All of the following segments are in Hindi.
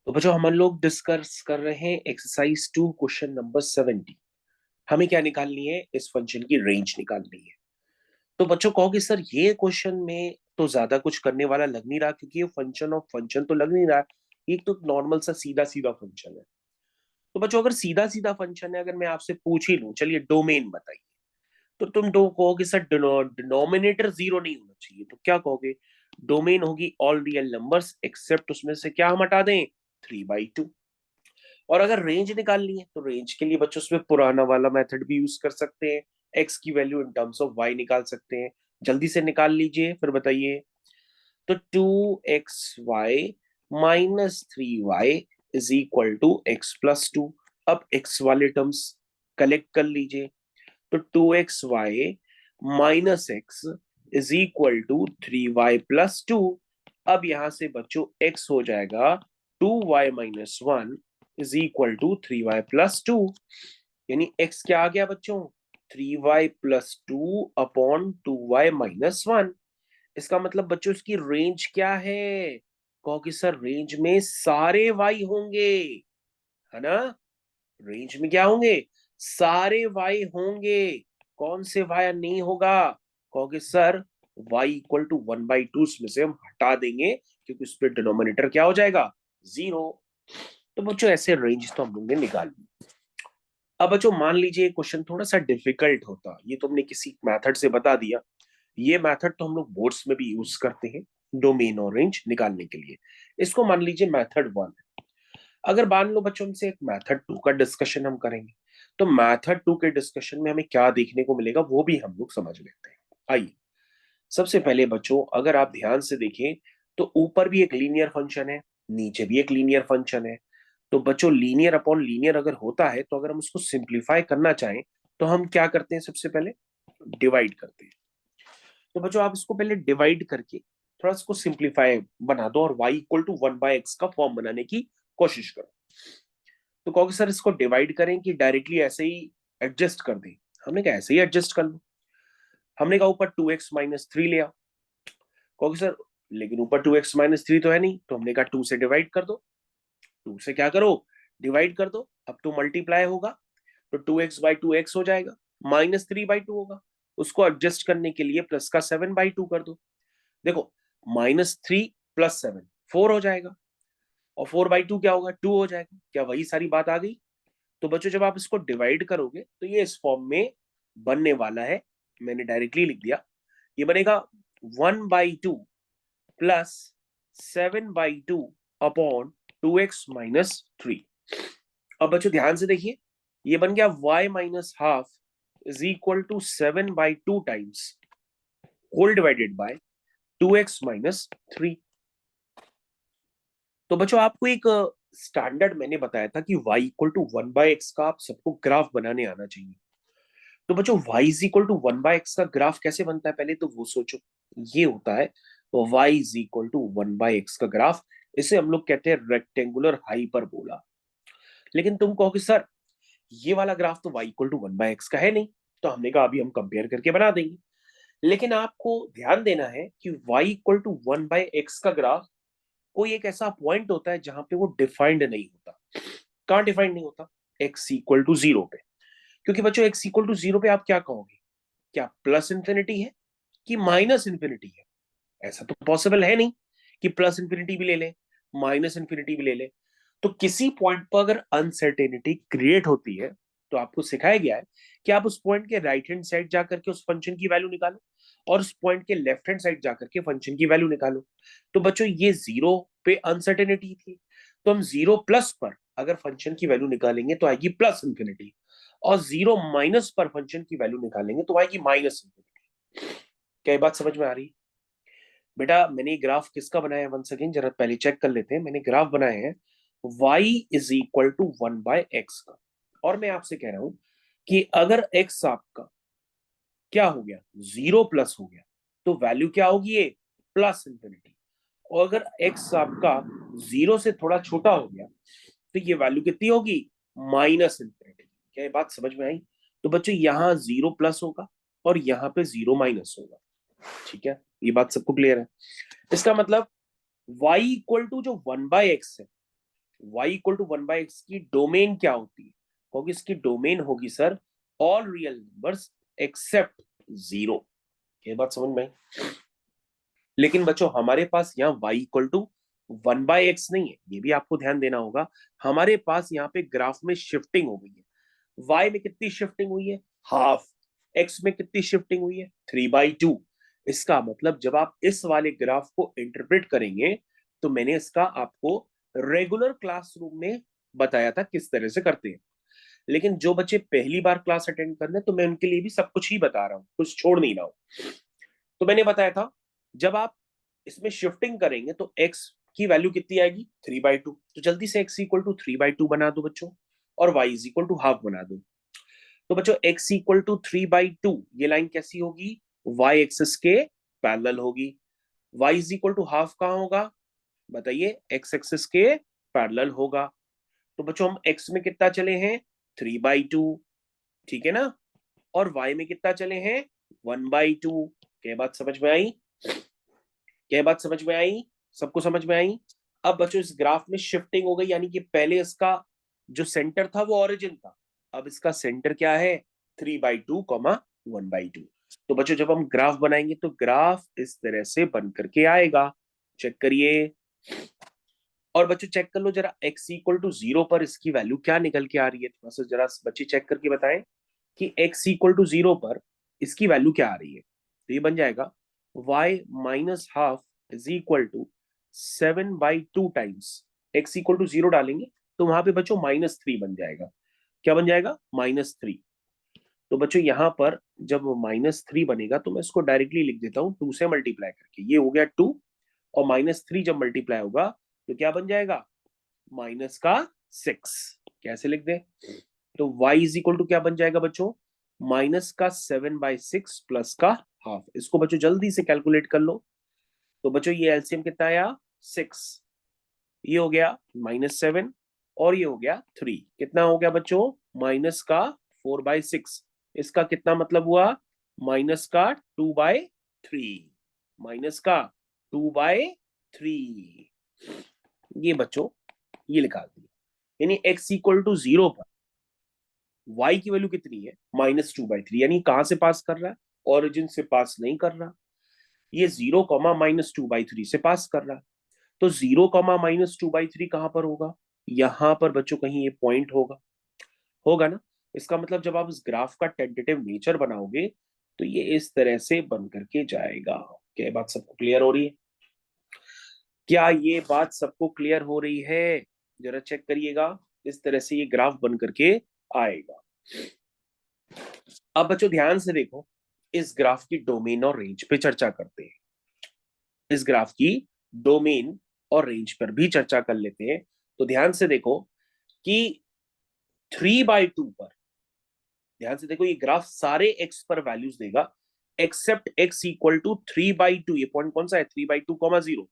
तो बच्चों हम लोग डिस्कस कर रहे हैं एक्सरसाइज 2 क्वेश्चन नंबर 70। हमें क्या निकालनी है? इस फंक्शन की रेंज निकालनी है। तो बच्चों कहोगे सर ये क्वेश्चन में तो ज्यादा कुछ करने वाला लग नहीं रहा, क्योंकि ये फंक्शन और फंक्शन तो लग नहीं रहा। एक तो नॉर्मल सा सीधा सीधा फंक्शन है। तो बच्चों अगर सीधा सीधा फंक्शन है, अगर मैं आपसे पूछ ही लूं चलिए डोमेन बताइए, तो तुम दो कहोगे सर डिनोमिनेटर जीरो नहीं होना चाहिए, तो क्या कहोगे? डोमेन होगी ऑल रियल नंबर्स एक्सेप्ट, उसमें से क्या हम हटा दें? 3/2। और अगर रेंज निकालनी है तो रेंज के लिए बच्चों उसमें पुराना वाला मेथड भी यूज कर सकते हैं। एक्स की value in terms of y निकाल सकते हैं। जल्दी से निकाल लीजिए फिर बताइए। तो 2xy minus 3y is equal to x+2। अब x वाले टर्म्स कलेक्ट कर लीजिए। तो 2xy minus x is equal to 3y+2। अब यहां से बच्चों x हो जाएगा 2y-1 is equal to 3y+2। यानी x क्या आ गया बच्चों? 3y+2 upon 2y-1। इसका मतलब बच्चों इसकी रेंज क्या है? कहो कि सर रेंज में सारे y होंगे, है ना? रेंज में क्या होंगे? सारे y होंगे। कौन से y नहीं होगा? कहोगे सर y=1/2 में से हम हटा देंगे, क्योंकि उस पर डिनोमिनेटर क्या हो जाएगा? जीरो। तो बच्चों ऐसे रेंज तो हम लोग ने निकाल ली। अब बच्चों मान लीजिए क्वेश्चन थोड़ा सा डिफिकल्ट होता, ये तो हमने किसी मेथड से बता दिया। ये मेथड तो हम लोग बोर्ड्स में भी यूज करते हैं डोमेन और रेंज निकालने के लिए। इसको मान लीजिए मेथड 1। अगर मान लो बच्चों हमसे एक मेथड 2 का डिस्कशन हम करेंगे, तो मेथड 2 के डिस्कशन में हमें क्या देखने को मिलेगा वो भी हम लोग समझ लेते हैं। आइए, सबसे पहले बच्चों अगर आप ध्यान से देखें, तो ऊपर भी एक लीनियर फंक्शन है, नीचे भी एक लीनियर फंक्शन है। तो बच्चों लीनियर अपॉन लीनियर अगर होता है, तो अगर हम उसको सिंप्लीफाई करना चाहें तो हम क्या करते हैं? सबसे पहले डिवाइड करते हैं। तो बच्चों आप इसको पहले डिवाइड करके थोड़ा इसको सिंप्लीफाई बना दो और y=1/x का फॉर्म बनाने की कोशिश करो। तो कहोगे सर इसको डिवाइड करें कि डायरेक्टली ऐसे ही एडजस्ट कर दें? हमने कहा ऐसे ही एडजस्ट कर लो। हमने कहा ऊपर 2x-3 लिया। कहोगे सर लेकिन ऊपर 2x-3 तो है नहीं, तो हमने कहा 2 से डिवाइड कर दो। 2 से क्या करो? डिवाइड कर दो। अब तो मल्टीप्लाई होगा, तो 2x/2x हो जाएगा, -3/2 होगा। उसको एडजस्ट करने के लिए प्लस का 7/2 कर दो। देखो, -3 + 7 4 हो जाएगा, और 4/2 क्या होगा? 2 हो जाएगा। क्या वही सारी बात आ गई? तो बच्चों जब आप इसको डिवाइड करोगे तो ये इस फॉर्म में बनने वाला है। मैंने डायरेक्टली लिख दिया। ये बनेगा 1/2 प्लस 7/2 अपॉन 2x-3। अब बच्चों ध्यान से देखिए, ये बन गया y-½ is equal to 7/2 times whole divided by 2x-3। तो बच्चों आपको एक स्टैंडर्ड मैंने बताया था कि y=1/x का आप सबको ग्राफ बनाने आना चाहिए। तो बच्चों y=1/x का ग्राफ कैसे बनता है पहले तो वो सोचो। ये होता है y=1/x का ग्राफ। इसे हम लोग कहते हैं रेक्टेंगुलर हाइपरबोला। लेकिन तुम कहोगे सर ये वाला ग्राफ तो y=1/x का है नहीं, तो हमने कहा अभी हम कंपेयर करके बना देंगे। लेकिन आपको ध्यान देना है कि y=1/x का ग्राफ कोई एक ऐसा पॉइंट होता है जहां पे वो डिफाइंड नहीं होता। कहां डिफाइंड नहीं होता? x=0 पे। क्योंकि बच्चों x=0 पे आप क्या कहोगे? क्या प्लस इंफिनिटी है कि माइनस इंफिनिटी है? ऐसा तो पॉसिबल है नहीं कि प्लस इंफिनिटी भी ले ले, माइनस इंफिनिटी भी ले ले। तो किसी पॉइंट पर अगर अनसर्टेनिटी क्रिएट होती है, तो आपको सिखाया गया है कि आप उस पॉइंट के राइट हैंड साइड जाकर के उस फंक्शन की वैल्यू निकालो, और उस पॉइंट के लेफ्ट हैंड साइड जाकर के फंक्शन की वैल्यू निकालो। तो बच्चों ये जीरो पे अनसर्टेनिटी थी, तो हम जीरो प्लस पर अगर फंक्शन की वैल्यू निकालेंगे तो आएगी प्लस इंफिनिटी, और जीरो माइनस पर फंक्शन की वैल्यू निकालेंगे तो आएगी माइनस इंफिनिटी। क्या ये बात समझ में आ रही है? बेटा मैंने ग्राफ किसका बनाया है? वन सेकेंड जरा पहले चेक कर लेते हैं। मैंने ग्राफ बनाए हैं y=1/x का। और मैं आपसे कह रहा हूं कि अगर x आपका क्या हो गया? जीरो प्लस हो गया, तो वैल्यू क्या होगी? ये प्लस इंफिनिटी। और अगर x आपका जीरो से थोड़ा छोटा हो गया, तो ये वैल्यू कितनी होगी? Minus infinity. क्या ये बात समझ में आई? तो बच्चों यहां जीरो प्लस होगा और यहां पे जीरो माइनस होगा। ठीक है, ये बात सबको क्लियर है? इसका मतलब y इक्वल टू जो 1/x है, y इक्वल टू 1/x की डोमेन क्या होती है? क्योंकि इसकी डोमेन होगी sir all real numbers accept 0। ये बात समझ में आई? लेकिन बच्चों हमारे पास यहाँ y इक्वल टू 1/x नहीं है, ये भी आपको ध्यान देना होगा। हमारे पास यहाँ पे ग्राफ में शिफ्टिंग हो गई है। y में कितनी शिफ्टिंग हुई है? हाफ। x में कितनी शिफ्टिंग हुई है? 3/2। इसका मतलब जब आप इस वाले ग्राफ को इंटरप्रेट करेंगे तो मैंने इसका आपको रेगुलर क्लासरूम में बताया था किस तरह से करते हैं। लेकिन जो बच्चे पहली बार क्लास अटेंड करने, तो मैं उनके लिए भी सब कुछ ही बता रहा हूँ, कुछ छोड़ नहीं रहा हूँ। तो मैंने बताया था जब आप इसमें शिफ्टिंग करेंगे तो x की वैल्यू कितनी आएगी? 3/2। तो जल्दी से x इक्वल टू 3/2 बना दो बच्चों, और y is equal to half बना दो। तो बच्चों x इक्वल टू 3/2 ये लाइन कैसी होगी? y एक्सिस के पैरेलल होगी। y is equal to half कहाँ होगा? बताइए, x एक्सिस के पैरेलल होगा। तो बच्चों हम x में कितना चले हैं? 3/2, ठीक है ना? और y में कितना चले हैं? 1/2। क्या बात समझ में आई? क्या बात समझ में आई? सबको समझ में आई? अब बच्चों इस ग्राफ में शिफ्टिंग हो गई, यानी कि पहले इसका जो सेंटर था वो ओरिजिन था, अब इसका सेंटर क्या है? 3/2 कॉमा 1/2। तो बच्चों जब हम ग्राफ बनाएंगे तो ग्राफ इस तरह से बन करके आएगा। चेक करिए। और बच्चों चेक कर लो जरा, x इक्वल टू 0 पर इसकी वैल्यू क्या निकल के आ रही है? थोड़ा सा जरा बच्चे चेक करके बताएं कि x इक्वल टू 0 पर इसकी वैल्यू क्या आ रही है। तो ये बन जाएगा y minus half is equal to 7/2 times x equal to 0 डालेंगे तो वहां पे बच्चों -3 बन जाएगा। क्या बन जाएगा? -3। तो बच्चों यहां पर जब -3 बनेगा तो मैं इसको डायरेक्टली लिख देता हूं 2 से मल्टीप्लाई करके, ये हो गया 2। और -3 जब मल्टीप्लाई होगा तो क्या बन जाएगा? माइनस का 6। कैसे लिख दे? तो y इज इक्वल टू क्या बन जाएगा बच्चों? माइनस का 7/6 प्लस का हाफ। इसको बच्चों जल्दी से कैलकुलेट कर लो। तो बच्चों ये एलसीएम कितना आया? 6। ये हो गया -7, और ये हो गया 3। कितना हो गया बच्चों? माइनस का 4/6। इसका कितना मतलब हुआ? माइनस का 2/3। माइनस का 2/3। ये बच्चों ये लिखा दिया। यानी x इक्वल टू 0 पर y की वैल्यू कितनी है? -2/3। यानी कहां से पास कर रहा है? ओरिजिन से पास नहीं कर रहा, ये 0 कॉमा -2/3 से पास कर रहा है। तो 0 कॉमा -2/3 कहां पर होगा? यहां पर बच्चों कहीं ये पॉइंट होगा। होगा ना? इसका मतलब जब आप इस ग्राफ का टेंटेटिव नेचर बनाओगे तो ये इस तरह से बन करके जाएगा। क्या बात सबको क्लियर हो रही है? क्या ये बात सबको क्लियर हो रही है? जरा चेक करिएगा। इस तरह से ये ग्राफ बन करके आएगा। अब बच्चों ध्यान से देखो, इस ग्राफ की डोमेन और रेंज पे चर्चा करते हैं। इस ग्राफ की डोमेन और रेंज पर भी चर्चा कर लेते हैं। तो ध्यान से देखो कि 3/2 पर, ध्यान से देखो, ये ग्राफ सारे x पर वैल्यूज देगा एक्सेप्ट x इक्वल टू 3/2। ये पॉइंट कौन सा है? 3/2, 0।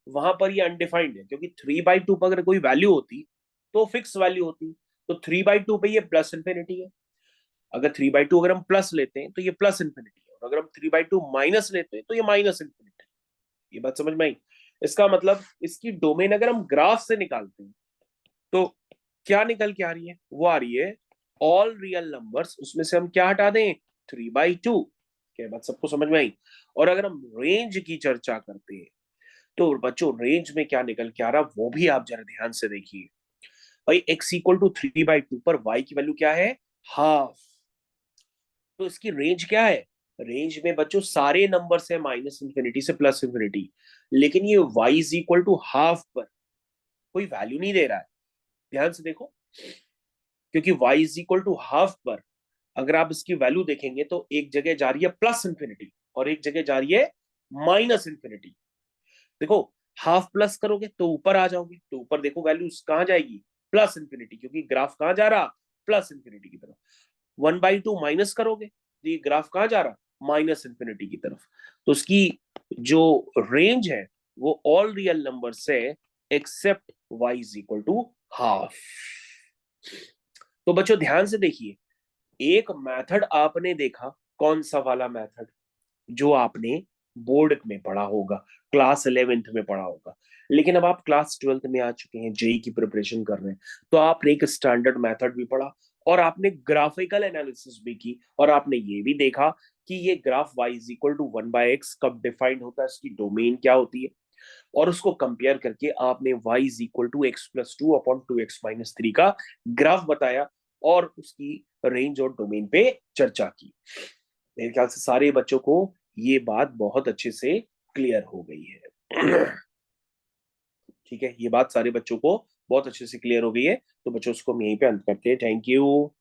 वहां पर ये अनडिफाइंड है, क्योंकि 3/2 पर अगर कोई वैल्यू होती तो फिक्स वैल्यू होती। तो 3/2 पे ये प्लस इंफिनिटी है। अगर 3/2 अगर हम प्लस लेते हैं तो ये प्लस इंफिनिटी है, और अगर हम 3/2 माइनस लेते हैं तो ये माइनस इंफिनिटी। ये बात समझ में आई? इसका मतलब इसकी डोमेन अगर हम ग्राफ से निकालते हैं तो क्या निकल के आ रही है? वो आ रही है ऑल रियल नंबर्स, उसमें से हम क्या हटा दें? 3/2। क्या बात सबको समझ में आई? और अगर हम रेंज की चर्चा करते हैं तो बच्चों रेंज में क्या निकल के आ रहा वो भी आप जरा ध्यान से देखिए। भाई x इक्वल टू 3/2 पर y की वैल्यू क्या है? हाफ। तो इसकी रेंज क्या है? रेंज में बच्चों सारे नंबर्स है -इंफिनिटी से प्लस इंफिनिटी, लेकिन ये y is equal to half पर कोई वैल्यू नहीं दे रहा है। ध्यान से देखो, क्योंकि y is equal to half पर अगर आप इसकी वैल्यू देखेंगे तो एक जगह जा रही है प्लस इंफिनिटी और एक जगह जा रही है माइनस इंफिनिटी। देखो, हाफ प्लस करोगे तो ऊपर आ जाओगे, तो ऊपर देखो वैल्यू कहां जाएगी? प्लस इंफिनिटी, क्योंकि ग्राफ कहां जा रहा? प्लस इंफिनिटी की तरफ। 1/2 माइनस करोगे तो ये ग्राफ कहां जा रहा? माइनस इंफिनिटी की तरफ। तो उसकी जो रेंज है वो ऑल रियल नंबर से except y is equal to half. तो बच्चों ध्यान से देखिए, एक मेथड आपने देखा, कौन सा वाला मेथड? जो आपने बोर्ड में पढ़ा होगा, क्लास 11th में पढ़ा होगा। लेकिन अब आप क्लास 12th में आ चुके हैं, जेई की प्रिपरेशन कर रहे हैं, तो आपने एक स्टैंडर्ड मेथड भी पढ़ा, और आपने ग्राफिकल एनालिसिस भी की, और आपने ये भी देखा कि ये graph y is equal to 1/x कब डिफाइंड होता है, इसकी डोमेन क्या होती है, और उसको कंपेयर करके आपने y is equal to x plus two upon 2x-3 का ग्राफ बताया, और उसकी रेंज और डोमेन पे चर्चा की। मेरे ख्याल से सारे बच्चों को ये बात बहुत अच्छे से क्लियर हो गई है। ठीक है, ये बात सारे बच्चों को बहुत अच्छे से क्लियर हो गई है। तो बच्चों, उसको हम यहीं पे अंत करते हैं। Thank you.